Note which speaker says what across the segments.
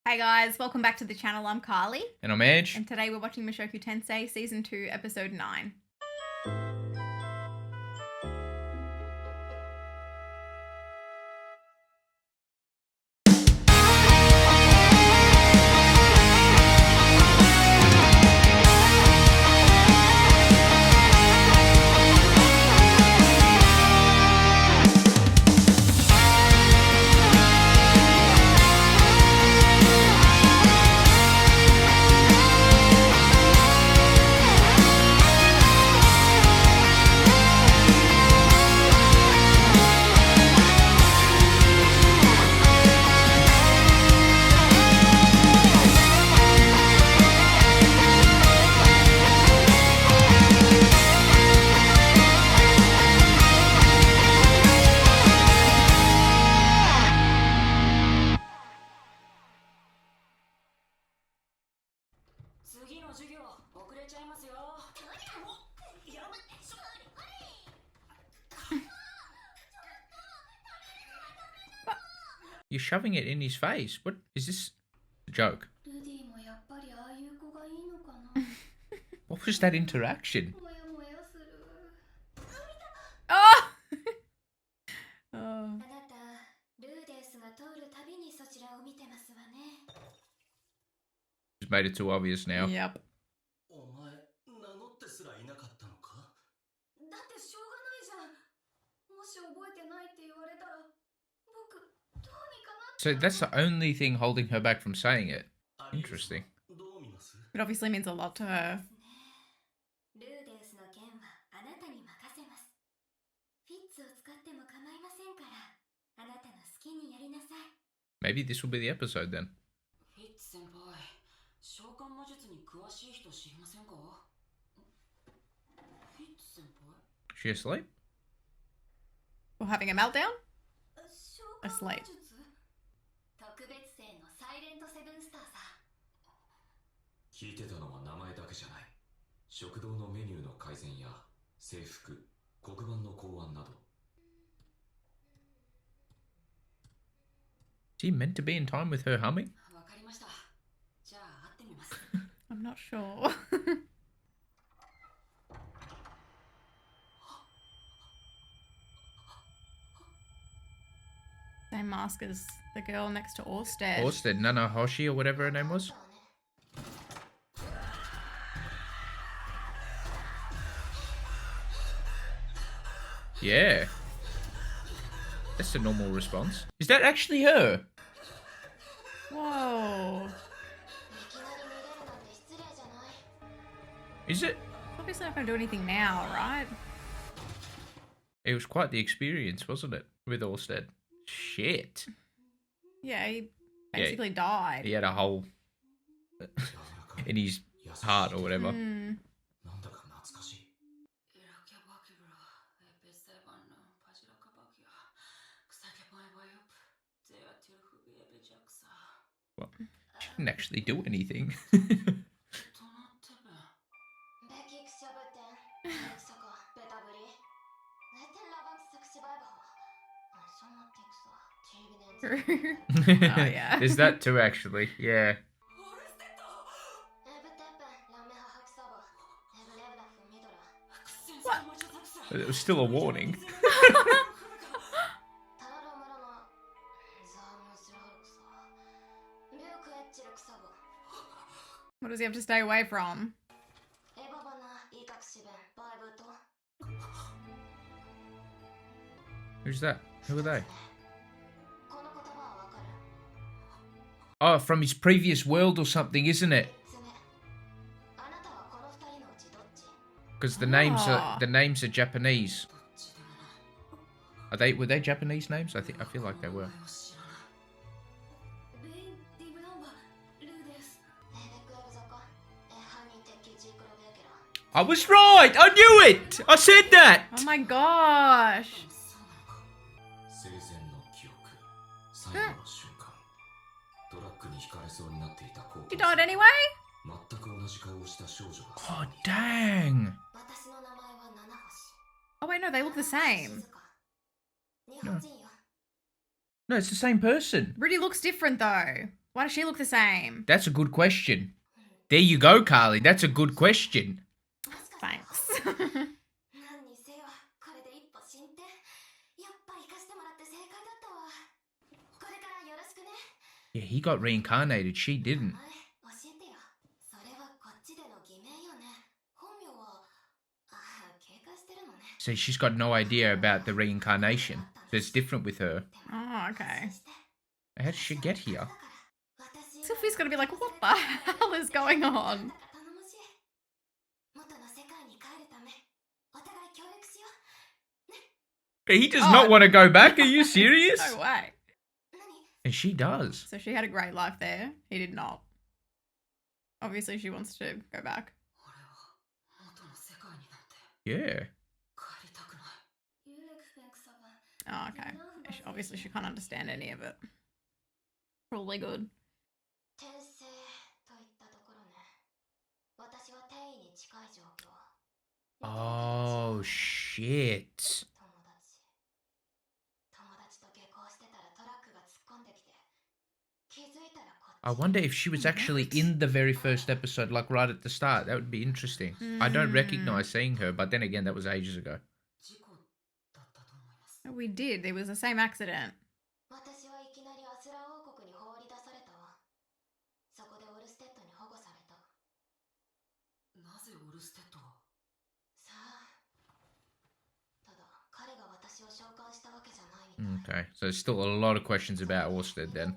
Speaker 1: Hey guys, welcome back to the channel. I'm Carly.
Speaker 2: And I'm Ange.
Speaker 1: And today we're watching MUSHOKU Tensei Season 2, Episode 9.
Speaker 2: You're shoving it in his face. What is this? A joke? What was that interaction?
Speaker 1: Oh! Oh.
Speaker 2: Just made it too obvious now.
Speaker 1: Yep.
Speaker 2: So that's the only thing holding her back from saying it. Interesting.
Speaker 1: It obviously means a lot to her.
Speaker 2: Maybe this will be the episode then. She asleep?
Speaker 1: Or having a meltdown? Asleep.
Speaker 3: 聞いてたのは名前だけじゃない。食堂のメニューの改善や制服、黒板の考案など。
Speaker 2: Is he meant to be in time with her humming?
Speaker 3: わかりました。じゃあ会ってみます。
Speaker 1: I'm not sure. Same mask as the girl next to Orsted.
Speaker 2: Orsted, Nanahoshi or whatever her name was. Yeah. That's a normal response. Is that actually her?
Speaker 1: Whoa.
Speaker 2: Is it?
Speaker 1: Obviously not going to do anything now, right?
Speaker 2: It was quite the experience, wasn't it? With Orsted. Shit.
Speaker 1: Yeah, he basically died.
Speaker 2: He had a hole in his heart or whatever.
Speaker 1: Mm.
Speaker 2: Well, she didn't actually do anything.
Speaker 1: Oh, yeah.
Speaker 2: There's that too, actually. Yeah.
Speaker 1: What?
Speaker 2: But it was still a warning.
Speaker 1: What does he have to stay away from?
Speaker 2: Who's that? Who are they? Oh, from his previous world or something, isn't it? Because the names are Japanese. Were they Japanese names? I feel like they were. I was right! I knew it! I said that!
Speaker 1: Oh my gosh. She died anyway?
Speaker 2: Oh, dang!
Speaker 1: Oh wait, no, they look the same.
Speaker 2: No. No, it's the same person.
Speaker 1: Rudy looks different though. Why does she look the same?
Speaker 2: That's a good question. There you go, Carly. That's a good question.
Speaker 1: Thanks.
Speaker 2: Yeah, he got reincarnated. She didn't. So she's got no idea about the reincarnation. So it's different with her.
Speaker 1: Oh, okay.
Speaker 2: How did she get here?
Speaker 1: Sophie's gonna be like, what the hell is going on?
Speaker 2: He does not want to go back. Are you serious?
Speaker 1: No way.
Speaker 2: And she does.
Speaker 1: So she had a great life there. He did not. Obviously, she wants to go back.
Speaker 2: Yeah.
Speaker 1: Oh, okay. Obviously, she can't understand any of it. Probably good.
Speaker 2: Oh, shit. I wonder if she was actually in the very first episode, like right at the start. That would be interesting. I don't recognize seeing her, but then again, that was ages ago.
Speaker 1: Oh, we did. It was the same accident.
Speaker 2: Okay, so there's still a lot of questions about Orsted then.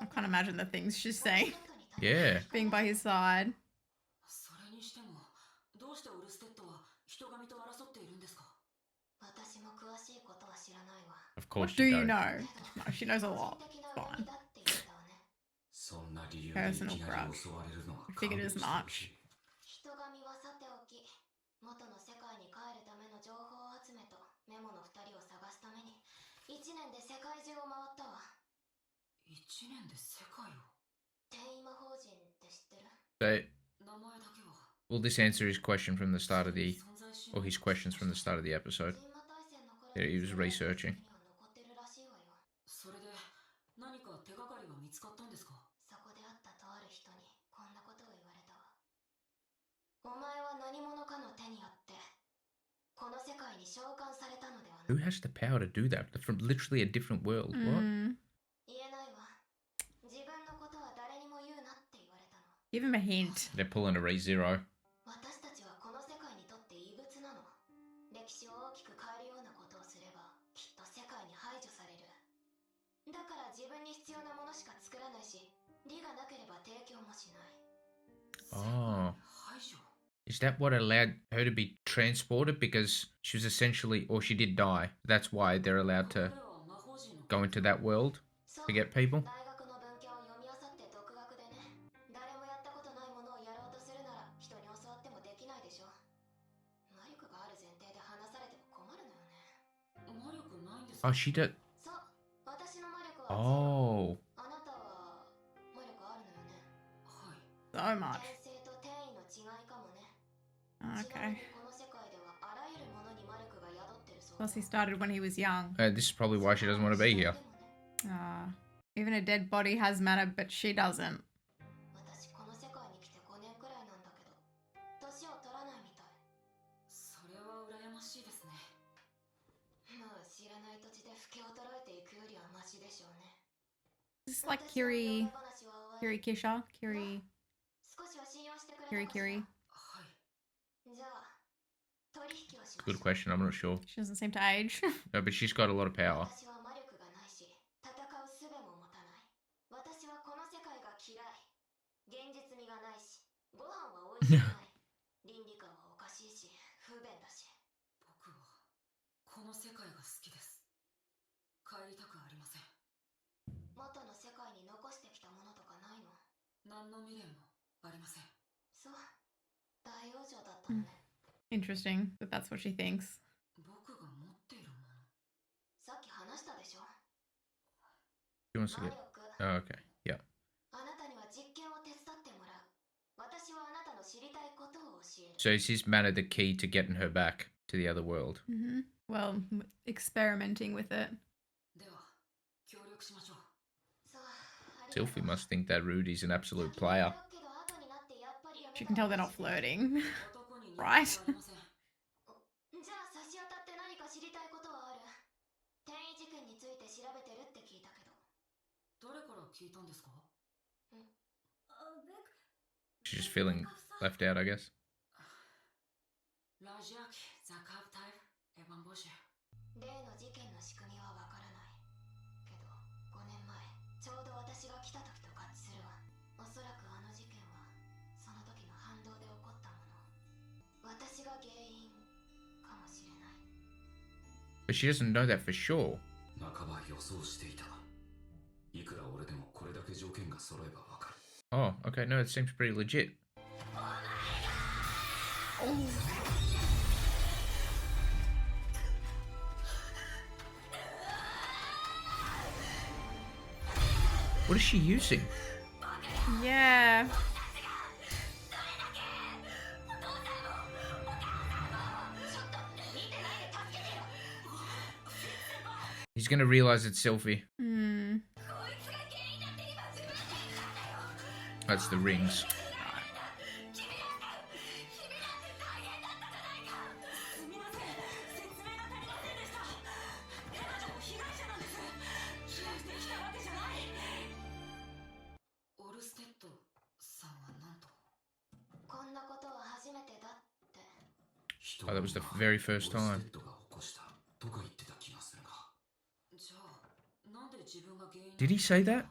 Speaker 1: I can't imagine the things she's saying.
Speaker 2: Yeah.
Speaker 1: Being by his side.
Speaker 2: Of course
Speaker 1: What do you
Speaker 2: don't.
Speaker 1: know? No, she knows a lot. Fine. Personal crush. I figured as much.
Speaker 2: So, well, this answer his question from the start of the, or his questions from the start of the episode that he was researching. Who has the power to do that? From literally a different world. What?
Speaker 1: Give him a hint.
Speaker 2: They're pulling a ReZero. Oh. Is that what allowed her to be transported? Because she was essentially, or she did die. That's why they're allowed to go into that world to get people? Oh, she did. Oh.
Speaker 1: So much. Okay. Plus, he started when he was young.
Speaker 2: This is probably why she doesn't want to be here.
Speaker 1: Even a dead body has matter, but she doesn't. Is this like Kiri Kisha? Kiri.
Speaker 2: Good question. I'm not sure.
Speaker 1: She doesn't seem to age.
Speaker 2: No, but she's got a lot of power.
Speaker 1: Interesting, but that's what she thinks.
Speaker 2: She wants to get... Oh, okay. Yeah. So is his manner the key to getting her back to the other world?
Speaker 1: Mm-hmm. Well, experimenting with it.
Speaker 2: Sylvie must think that Rudy's an absolute player.
Speaker 1: She can tell they're not flirting. Right?
Speaker 4: じゃあ差し当たって何か知りたいことはある？転移事件について調べてるって聞いたけど。誰から聞いたんですか？
Speaker 2: She's just feeling left out, I guess.
Speaker 4: ラジアキ、ザカーブタイプ、エヴァンボシュ。例の事件の仕組みはわからない。けど、5年前、ちょうど私が来た時と合致するわ。おそらくあの事件は、その時の反動で起こったもの。私が原因かもしれない。
Speaker 2: But she doesn't know that for sure.
Speaker 3: 半ば予想していた。いくら俺でもこれだけ条件が揃えばわかる。
Speaker 2: Oh, okay, no, it seems pretty legit. What is she using?
Speaker 1: Yeah.
Speaker 2: He's gonna realize it's Sylvie.
Speaker 1: Hmm.
Speaker 2: That's the rings. Oh, that was the very first time. Did he say that?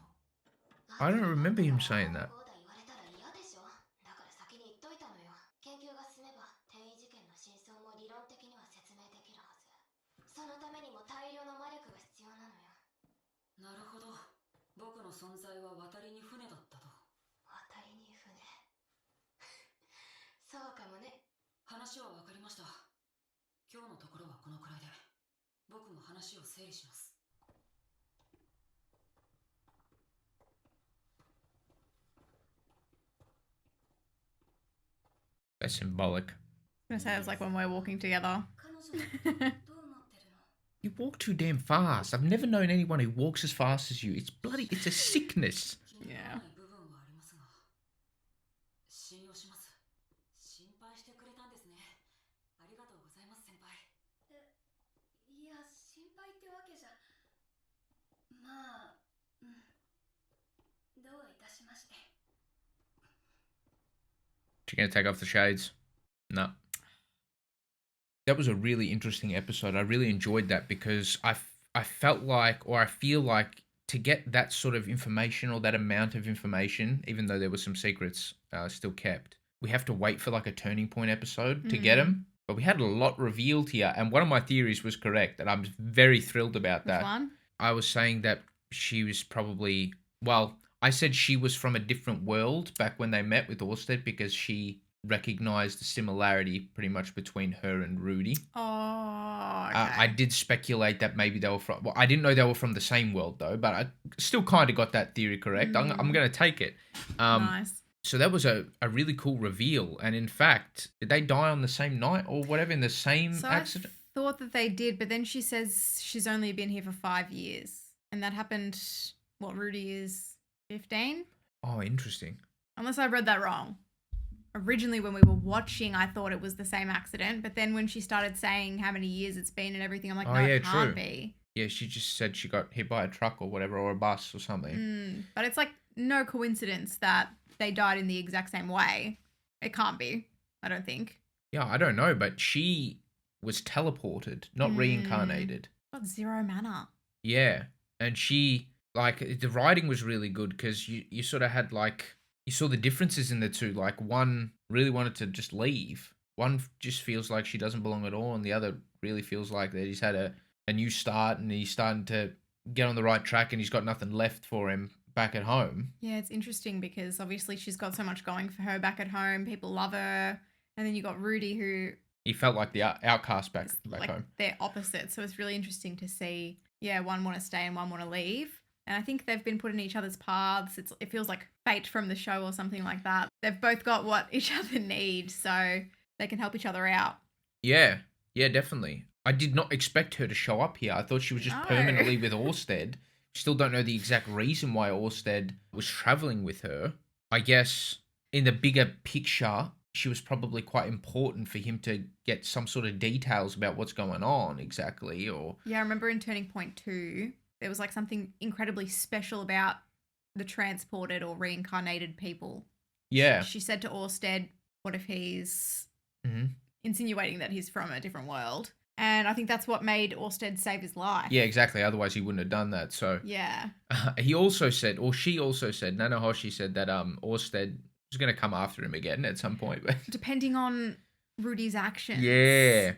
Speaker 2: I don't remember him saying that. That's symbolic.
Speaker 1: I was gonna say it's like when we're walking together.
Speaker 2: You walk too damn fast. I've never known anyone who walks as fast as you. It's a sickness.
Speaker 1: Yeah.
Speaker 2: She gonna take off the shades? No. That was a really interesting episode. I really enjoyed that because I felt like, or I feel like, to get that sort of information or that amount of information, even though there were some secrets still kept, we have to wait for like a turning point episode to get them. But we had a lot revealed here, and one of my theories was correct, and I'm very thrilled about that.
Speaker 1: Which one?
Speaker 2: I was saying that she was probably, well, I said she was from a different world back when they met with Orsted because she recognized the similarity pretty much between her and Rudy.
Speaker 1: Oh, okay.
Speaker 2: I did speculate that maybe they were from, well, I didn't know they were from the same world though, but I still kind of got that theory correct. I'm going to take it.
Speaker 1: Nice.
Speaker 2: So that was a really cool reveal. And in fact, did they die on the same night or whatever in the same accident?
Speaker 1: I thought that they did, but then she says she's only been here for 5 years. And that happened, what, Rudy is 15?
Speaker 2: Oh, interesting.
Speaker 1: Unless I read that wrong. Originally, when we were watching, I thought it was the same accident. But then when she started saying how many years it's been and everything, I'm like, no, it can't be.
Speaker 2: Yeah, she just said she got hit by a truck or whatever, or a bus or something.
Speaker 1: But it's like no coincidence that they died in the exact same way. It can't be, I don't think.
Speaker 2: Yeah, I don't know, but she was teleported, not reincarnated.
Speaker 1: Got zero mana.
Speaker 2: Yeah, and she, like, the writing was really good because you sort of had, like, you saw the differences in the two. Like, one really wanted to just leave. One just feels like she doesn't belong at all, and the other really feels like that he's had a new start and he's starting to get on the right track and he's got nothing left for him back at home.
Speaker 1: Yeah, it's interesting because obviously she's got so much going for her back at home. People love her. And then you got Rudy, who...
Speaker 2: He felt like the outcast back like
Speaker 1: home. They're opposite. So it's really interesting to see, yeah, one want to stay and one want to leave. And I think they've been put in each other's paths. It feels like fate from the show or something like that. They've both got what each other need, so they can help each other out.
Speaker 2: Yeah, definitely. I did not expect her to show up here. I thought she was just permanently with Orsted. Still don't know the exact reason why Orsted was traveling with her. I guess in the bigger picture, she was probably quite important for him to get some sort of details about what's going on exactly. Or
Speaker 1: yeah, I remember in Turning Point 2, there was like something incredibly special about the transported or reincarnated people.
Speaker 2: Yeah.
Speaker 1: She said to Orsted, what if he's insinuating that he's from a different world? And I think that's what made Orsted save his life.
Speaker 2: Yeah, exactly. Otherwise, he wouldn't have done that. So
Speaker 1: yeah.
Speaker 2: He also said, or she also said, Nanahoshi said that Orsted was going to come after him again at some point.
Speaker 1: Depending on Rudy's actions.
Speaker 2: Yeah.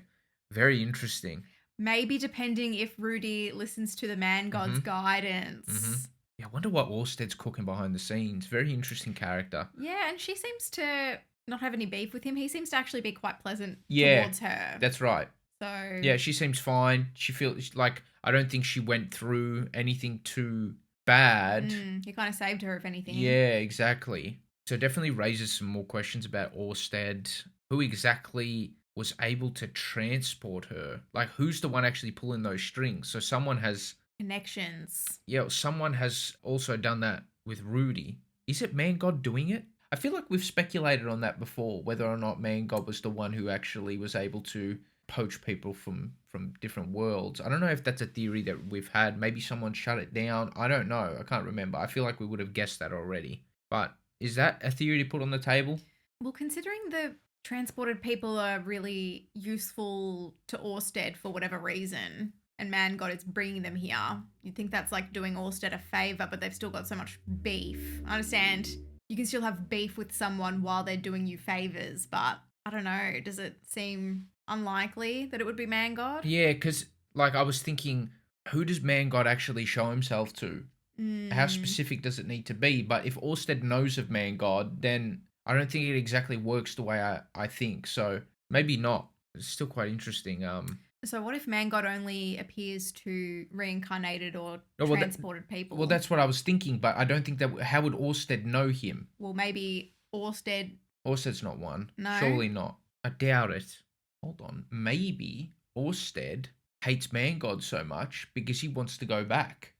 Speaker 2: Very interesting.
Speaker 1: Maybe depending if Rudy listens to the man god's guidance.
Speaker 2: Yeah, I wonder what Orsted's cooking behind the scenes. Very interesting character.
Speaker 1: Yeah, and she seems to not have any beef with him. He seems to actually be quite pleasant towards her.
Speaker 2: That's right.
Speaker 1: So
Speaker 2: yeah, she seems fine. She feels like, I don't think she went through anything too bad.
Speaker 1: He kind of saved her, if anything.
Speaker 2: Yeah, exactly. So it definitely raises some more questions about Orsted. Who exactly was able to transport her? Like, who's the one actually pulling those strings? So someone has
Speaker 1: connections.
Speaker 2: Yeah, someone has also done that with Rudy. Is it Man God doing it? I feel like we've speculated on that before, whether or not Man God was the one who actually was able to poach people from different worlds. I don't know if that's a theory that we've had. Maybe someone shut it down. I don't know. I can't remember. I feel like we would have guessed that already. But is that a theory to put on the table?
Speaker 1: Well, considering the transported people are really useful to Orsted for whatever reason, and Man God is bringing them here, you'd think that's like doing Orsted a favour, but they've still got so much beef. I understand you can still have beef with someone while they're doing you favours, but I don't know. Does it seem unlikely that it would be Man God?
Speaker 2: Yeah, because like I was thinking, who does Man God actually show himself to? How specific does it need to be? But if Orsted knows of Man God, then I don't think it exactly works the way I think. So maybe not. It's still quite interesting.
Speaker 1: So what if Man God only appears to reincarnated or transported people?
Speaker 2: Well, that's what I was thinking, but I don't think that... How would Orsted know him?
Speaker 1: Well, maybe
Speaker 2: Orsted's not one.
Speaker 1: No?
Speaker 2: Surely not. I doubt it. Hold on. Maybe Orsted hates Man God so much because he wants to go back.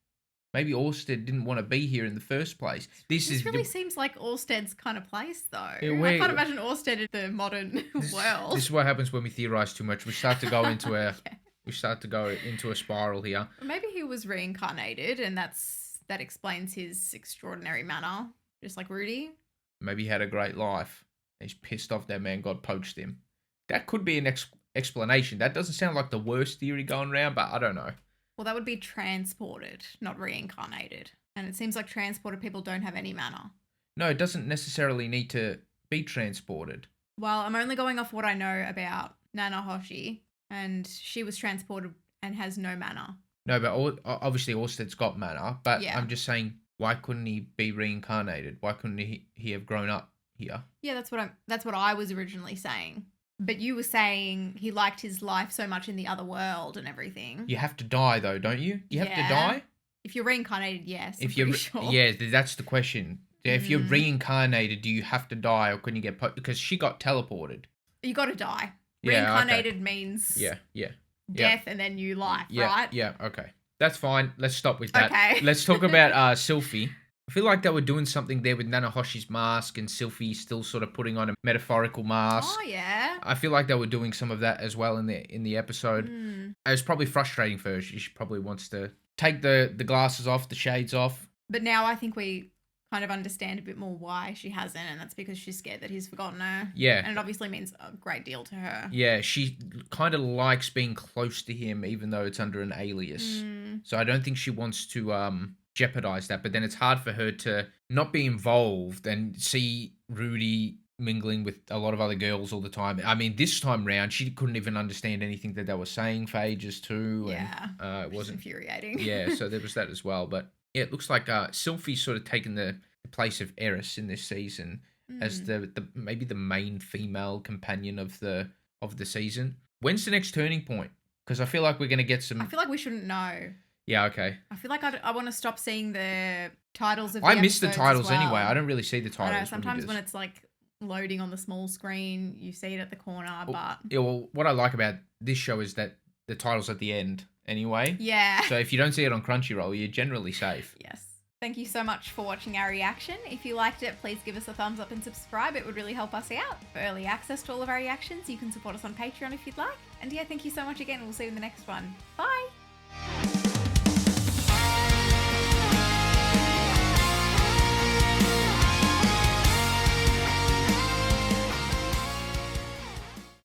Speaker 2: Maybe Orsted didn't want to be here in the first place.
Speaker 1: This really seems like Orsted's kind of place, though. I can't imagine Orsted in the modern world.
Speaker 2: This is what happens when we theorize too much. We start to go into a spiral here.
Speaker 1: Maybe he was reincarnated, and that explains his extraordinary manner, just like Rudy.
Speaker 2: Maybe he had a great life. He's pissed off that Man God poached him. That could be an explanation. That doesn't sound like the worst theory going around, but I don't know.
Speaker 1: Well, that would be transported, not reincarnated. And it seems like transported people don't have any manner.
Speaker 2: No, it doesn't necessarily need to be transported.
Speaker 1: Well, I'm only going off what I know about Nanahoshi, and she was transported and has no manner.
Speaker 2: No, but obviously Orsted's got manner, but yeah. I'm just saying, why couldn't he be reincarnated? Why couldn't he have grown up here?
Speaker 1: Yeah, that's what I was originally saying. But you were saying he liked his life so much in the other world and everything.
Speaker 2: You have to die, though, don't you? You have to die?
Speaker 1: If you're reincarnated, yes.
Speaker 2: Sure. Yeah, that's the question. If you're reincarnated, do you have to die or can you get... Because she got teleported.
Speaker 1: You got to die. Reincarnated means death and then new life, right?
Speaker 2: Yeah, okay. That's fine. Let's stop with that.
Speaker 1: Okay.
Speaker 2: Let's talk about Sylphie. I feel like they were doing something there with Nanahoshi's mask and Sylphie still sort of putting on a metaphorical mask.
Speaker 1: Oh, yeah.
Speaker 2: I feel like they were doing some of that as well in the episode. It was probably frustrating for her. She probably wants to take the glasses off, the shades off.
Speaker 1: But now I think we kind of understand a bit more why she hasn't, and that's because she's scared that he's forgotten her.
Speaker 2: Yeah.
Speaker 1: And it obviously means a great deal to her.
Speaker 2: Yeah, she kind of likes being close to him even though it's under an alias. So I don't think she wants to... jeopardize that, but then it's hard for her to not be involved and see Rudy mingling with a lot of other girls all the time. I mean, this time round, she couldn't even understand anything that they were saying for ages too.
Speaker 1: Yeah,
Speaker 2: and, it wasn't
Speaker 1: infuriating.
Speaker 2: Yeah, so there was that as well. But yeah, it looks like Sylphie's sort of taken the place of Eris in this season as the maybe the main female companion of the season. When's the next turning point? Because I feel like we're going to get some...
Speaker 1: I feel like we shouldn't know.
Speaker 2: Yeah, okay.
Speaker 1: I feel like I want to stop seeing the titles of the
Speaker 2: I miss the
Speaker 1: episodes
Speaker 2: titles
Speaker 1: as well.
Speaker 2: anyway. I don't really see the
Speaker 1: I know,
Speaker 2: titles.
Speaker 1: sometimes when it's like loading on the small screen, you see it at the corner, but...
Speaker 2: Yeah, well, what I like about this show is that the title's at the end anyway.
Speaker 1: Yeah.
Speaker 2: So if you don't see it on Crunchyroll, you're generally safe.
Speaker 1: Yes. Thank you so much for watching our reaction. If you liked it, please give us a thumbs up and subscribe. It would really help us out. For early access to all of our reactions, you can support us on Patreon if you'd like. And yeah, thank you so much again. We'll see you in the next one. Bye!